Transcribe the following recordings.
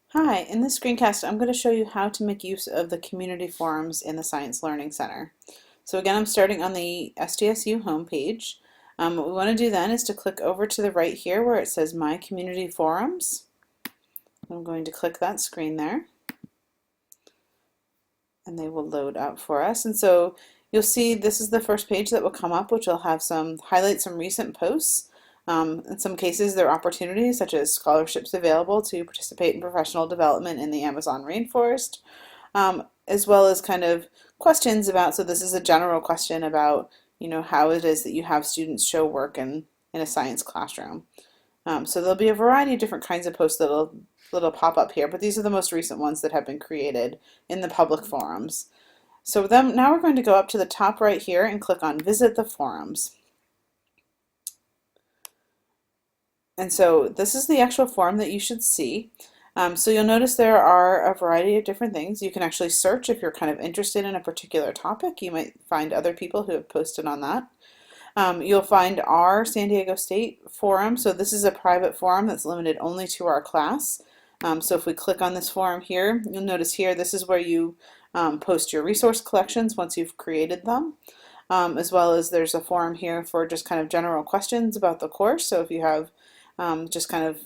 Hi, in this screencast I'm going to show you how to make use of the community forums in the Science Learning Center. So again, I'm starting on the SDSU homepage. What we want to do then is to click over to the right here where it says My Community Forums. I'm going to click that screen there and they will load up for us. And so you'll see this is the first page that will come up, which will have highlight some recent posts. In some cases, there are opportunities such as scholarships available to participate in professional development in the Amazon rainforest, as well as kind of questions about, so this is a general question about, how it is that you have students show work in a science classroom. So there'll be a variety of different kinds of posts that'll pop up here, but these are the most recent ones that have been created in the public forums. So now we're going to go up to the top right here and click on Visit the Forums. And so this is the actual forum that you should see. So you'll notice there are a variety of different things. You can actually search if you're kind of interested in a particular topic. You might find other people who have posted on that. You'll find our San Diego State forum. So this is a private forum that's limited only to our class. So if we click on this forum here, you'll notice here this is where you post your resource collections once you've created them. As well as there's a forum here for just kind of general questions about the course. So if you have just kind of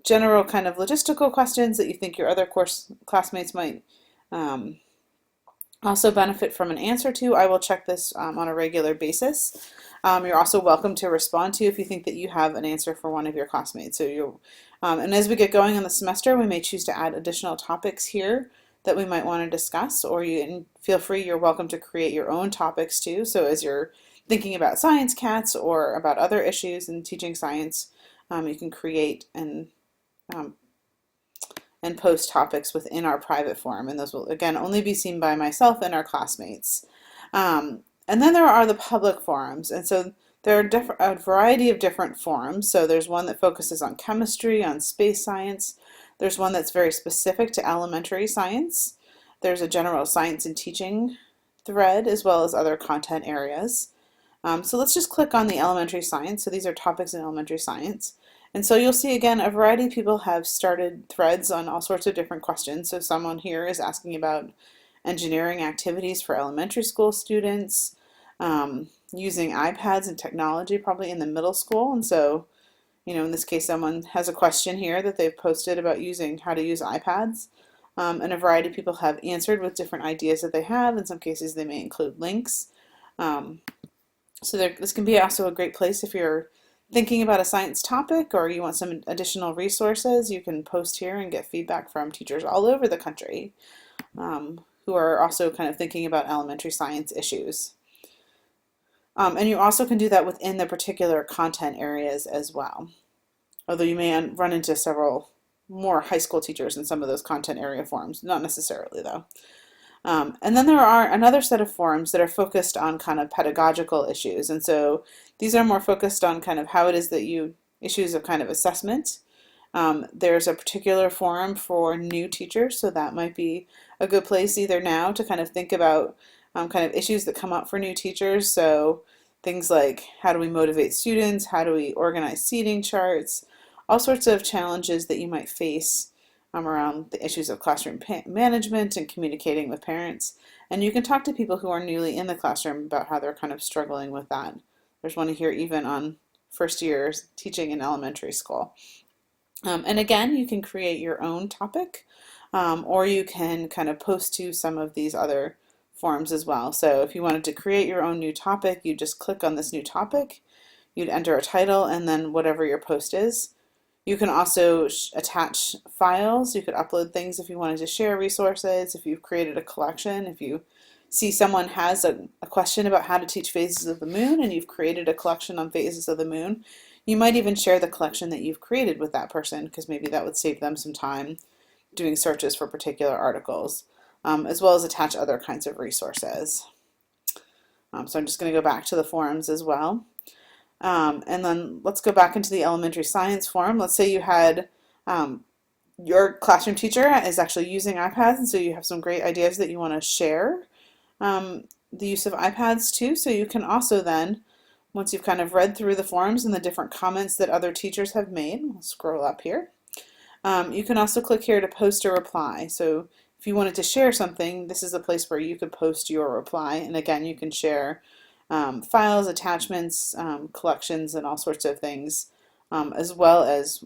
general kind of logistical questions that you think your other course classmates might also benefit from an answer to, I will check this on a regular basis. You're also welcome to respond to if you think that you have an answer for one of your classmates. So and as we get going in the semester, we may choose to add additional topics here that we might want to discuss, or feel free, you're welcome to create your own topics too. So as you're thinking about science cats or about other issues in teaching science, you can create and post topics within our private forum, and those will again only be seen by myself and our classmates. And then there are the public forums, and so there are a variety of different forums. So there's one that focuses on chemistry, on space science. There's one that's very specific to elementary science. There's a general science and teaching thread, as well as other content areas. So let's just click on the elementary science. So these are topics in elementary science. And so you'll see again, a variety of people have started threads on all sorts of different questions. So someone here is asking about engineering activities for elementary school students, using iPads and technology probably in the middle school. And so, in this case, someone has a question here that they've posted about how to use iPads. And a variety of people have answered with different ideas that they have. In some cases, they may include links. So this can be also a great place if you're thinking about a science topic or you want some additional resources. You can post here and get feedback from teachers all over the country who are also kind of thinking about elementary science issues. And you also can do that within the particular content areas as well. Although you may run into several more high school teachers in some of those content area forums, not necessarily though. And then there are another set of forums that are focused on kind of pedagogical issues. And so these are more focused on kind of how it is that issues of kind of assessment. There's a particular forum for new teachers, so that might be a good place either now to kind of think about kind of issues that come up for new teachers. So things like how do we motivate students, how do we organize seating charts, all sorts of challenges that you might face around the issues of classroom management and communicating with parents. And you can talk to people who are newly in the classroom about how they're kind of struggling with that. There's one here even on first years teaching in elementary school. And again, you can create your own topic, or you can kind of post to some of these other forums as well. So if you wanted to create your own new topic, you just click on this new topic, you'd enter a title, and then whatever your post is. You can also attach files. You could upload things if you wanted to share resources, if you've created a collection, if you see someone has a question about how to teach phases of the moon and you've created a collection on phases of the moon, you might even share the collection that you've created with that person because maybe that would save them some time doing searches for particular articles, as well as attach other kinds of resources. So I'm just going to go back to the forums as well. And then let's go back into the elementary science forum. Let's say you had your classroom teacher is actually using iPads, and so you have some great ideas that you want to share the use of iPads too. So you can also then, once you've kind of read through the forums and the different comments that other teachers have made, we'll scroll up here, You can also click here to post a reply. So if you wanted to share something, this is a place where you could post your reply. And again, you can share files, attachments, collections, and all sorts of things, as well as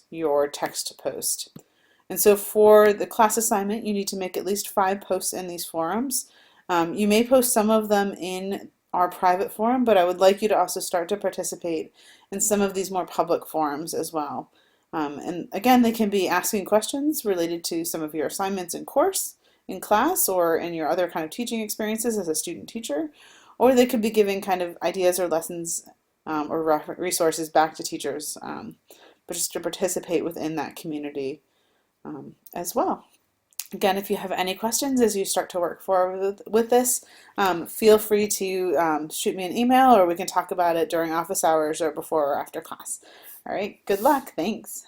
your text post. And so for the class assignment, you need to make at least 5 posts in these forums. You may post some of them in our private forum, but I would like you to also start to participate in some of these more public forums as well. And again, they can be asking questions related to some of your assignments in course, in class, or in your other kind of teaching experiences as a student teacher, or they could be giving kind of ideas or lessons or resources back to teachers, but just to participate within that community as well. Again, if you have any questions as you start to work forward with this, feel free to shoot me an email, or we can talk about it during office hours or before or after class. All right, good luck. Thanks.